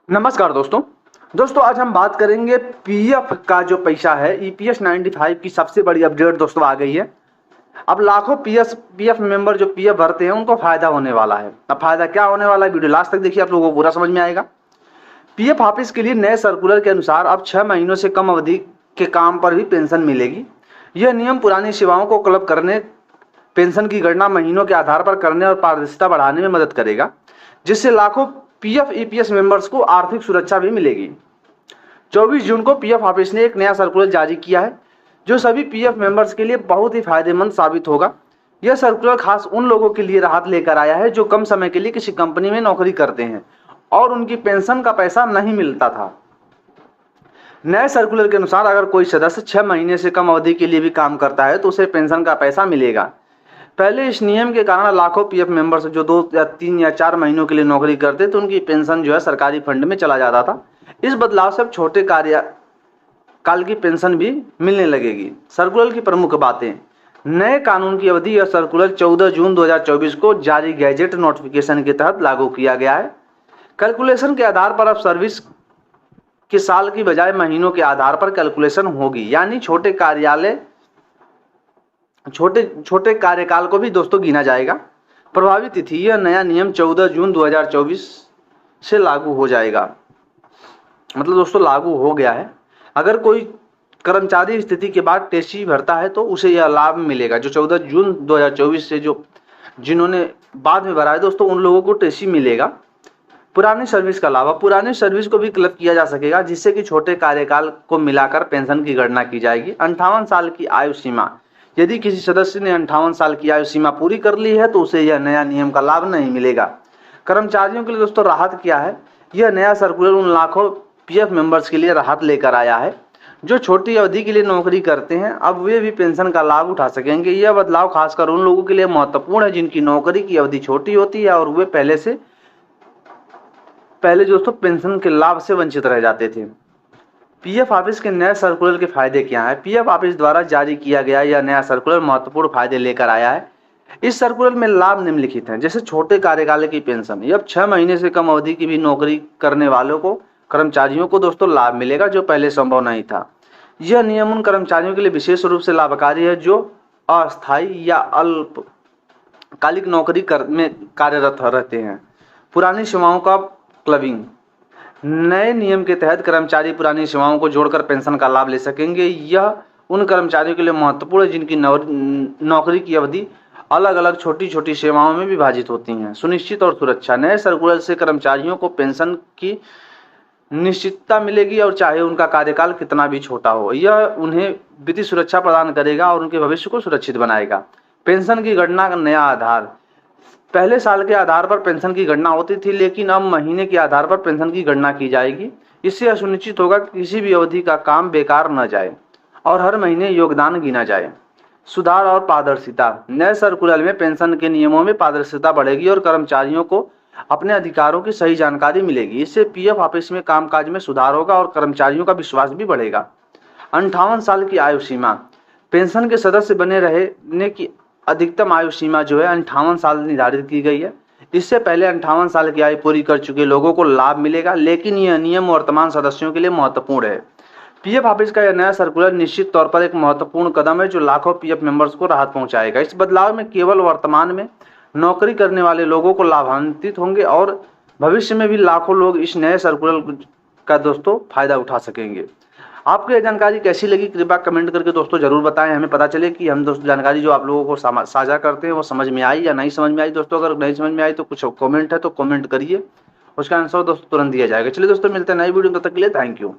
नमस्कार दोस्तों आज हम बात करेंगे पीएफ का जो पैसा है। ईपीएस 95 की सबसे बड़ी अपडेट दोस्तों आ गई है। अब लाखों पीएफ मेंबर जो पीएफ भरते हैं उनको फायदा होने वाला है। अब फायदा क्या होने वाला है, वीडियो लास्ट तक देखिए, आप लोगों को पूरा समझ में आएगा। पीएफ ऑफिस के लिए नए सर्कुलर के अनुसार अब 6 महीनों से कम अवधि के काम पर भी पेंशन मिलेगी। यह नियम पुरानी सेवाओं को क्लब करने, पेंशन की गणना महीनों के आधार पर करने और पारदर्शिता बढ़ाने में मदद करेगा, जिससे लाखों पीएफ ईपीएस मेंबर्स को आर्थिक सुरक्षा भी मिलेगी। 24 जून को पीएफ ऑफिस ने एक नया सर्कुलर जारी किया है जो सभी पीएफ मेंबर्स के लिए बहुत ही फायदेमंद साबित होगा। यह सर्कुलर खास उन लोगों के लिए राहत लेकर आया है जो कम समय के लिए किसी कंपनी में नौकरी करते हैं और उनकी पेंशन का पैसा नहीं मिलता था। नए सर्कुलर के अनुसार अगर कोई सदस्य 6 महीने से कम अवधि के लिए भी काम करता है तो उसे पेंशन का पैसा मिलेगा। पहले इस नियम के कारण लाखों पीएफ मेंबर्स जो 2 या 3 या 4 महीनों के लिए नौकरी करते तो उनकी पेंशन जो है सरकारी फंड में चला जाता था। इस बदलाव से अब छोटे कार्यकाल की पेंशन भी मिलने लगेगी। सर्कुलर की प्रमुख बातें। नए कानून की अवधि यह सर्कुलर 14 जून 2024 को जारी गैजेट नोटिफिकेशन के तहत लागू किया गया है। कैलकुलेशन के आधार पर अब सर्विस के साल की बजाय महीनों के आधार पर कैलकुलेशन होगी, यानी छोटे कार्यकाल को भी दोस्तों गिना जाएगा। प्रभावी तिथि, यह नया नियम 14 जून 2024 से लागू हो जाएगा। मतलब दोस्तों लागू हो गया है। अगर कोई कर्मचारी स्थिति के बाद टेसी भरता है तो उसे यह लाभ मिलेगा। जो 14 जून 2024 से जिन्होंने बाद में भरा है दोस्तों, उन लोगों को टेसी मिलेगा। पुरानी सर्विस का लाभ, पुरानी सर्विस को भी क्लब किया जा सकेगा, जिससे कि छोटे कार्यकाल को मिलाकर पेंशन की गणना की जाएगी। 58 साल की आयु सीमा, यदि किसी सदस्य ने 58 साल की आयु सीमा पूरी कर ली है तो उसे यह नया नियम का लाभ नहीं मिलेगा। कर्मचारियों के लिए दोस्तों राहत क्या है, यह नया सर्कुलर उन लाखों पीएफ मेंबर्स के लिए राहत लेकर आया है जो छोटी अवधि के लिए नौकरी करते हैं। अब वे भी पेंशन का लाभ उठा सकेंगे। यह बदलाव खासकर उन लोगों के लिए महत्वपूर्ण है जिनकी नौकरी की अवधि छोटी होती है और वे पहले दोस्तों पेंशन के लाभ से वंचित रह जाते थे। पीएफ ऑफिस के नए सर्कुलर के फायदे क्या हैं? पीएफ ऑफिस द्वारा जारी किया गया यह नया सर्कुलर महत्वपूर्ण फायदे लेकर आया है। इस सर्कुलर में लाभ निम्नलिखित हैं, जैसे छोटे कार्यकाल की पेंशन। अब 6 महीने से कम अवधि की भी नौकरी करने वालों को, कर्मचारियों को दोस्तों लाभ मिलेगा जो पहले संभव नहीं था। यह नियम उन कर्मचारियों के लिए विशेष रूप से लाभकारी है जो अस्थायी या अल्पकालिक नौकरी में कार्यरत रहते हैं। पुरानी सेवाओं का क्लबिंग, नए नियम के तहत कर्मचारी पुरानी सेवाओं को जोड़कर पेंशन का लाभ ले सकेंगे। यह उन कर्मचारियों के लिए महत्वपूर्ण है जिनकी नौकरी की अवधि अलग अलग छोटी छोटी सेवाओं में विभाजित होती हैं। सुनिश्चित और सुरक्षा, नए सर्कुलर से कर्मचारियों को पेंशन की निश्चितता मिलेगी और चाहे उनका कार्यकाल कितना भी छोटा हो। यह उन्हें वित्तीय सुरक्षा प्रदान करेगा और उनके भविष्य को सुरक्षित बनाएगा। पेंशन की गणना का नया आधार, पहले साल के आधार पर पेंशन की गणना होती थी, लेकिन अब महीने के आधार पर पेंशन की गणना की जाएगी। इससे यह सुनिश्चित होगा कि किसी भी अवधि का काम बेकार न जाए और हर महीने योगदान गिना जाए। सुधार और पारदर्शिता, नए सर्कुलर में पेंशन के नियमों में पारदर्शिता बढ़ेगी और कर्मचारियों को अपने अधिकारों की सही जानकारी मिलेगी। इससे पीएफ ऑफिस में कामकाज में सुधार होगा और कर्मचारियों का विश्वास भी बढ़ेगा। 58 साल की आयु सीमा, पेंशन के सदस्य बने रहने की अधिकतम आयु सीमा जो है 58 साल निर्धारित की गई है। इससे पहले 58 साल की आयु पूरी कर चुके लोगों को लाभ मिलेगा, लेकिन यह नियम वर्तमान सदस्यों के लिए महत्वपूर्ण है। पीएफ ऑफिस का यह नया सर्कुलर निश्चित तौर पर एक महत्वपूर्ण कदम है जो लाखों पीएफ मेंबर्स को राहत पहुंचाएगा। इस बदलाव में केवल वर्तमान में नौकरी करने वाले लोगों को लाभान्वित होंगे और भविष्य में भी लाखों लोग इस नए सर्कुलर का दोस्तों फायदा उठा सकेंगे। आपको यह जानकारी कैसी लगी कृपया कमेंट करके दोस्तों जरूर बताएं, हमें पता चले कि हम दोस्तों जानकारी जो आप लोगों को साझा करते हैं वो समझ में आई या नहीं समझ में आई। दोस्तों अगर नहीं समझ में आई तो कुछ कमेंट है तो कमेंट करिए, उसका आंसर दोस्तों तुरंत दिया जाएगा। चलिए दोस्तों मिलते हैं नई वीडियो में, तब तक के लिए थैंक यू।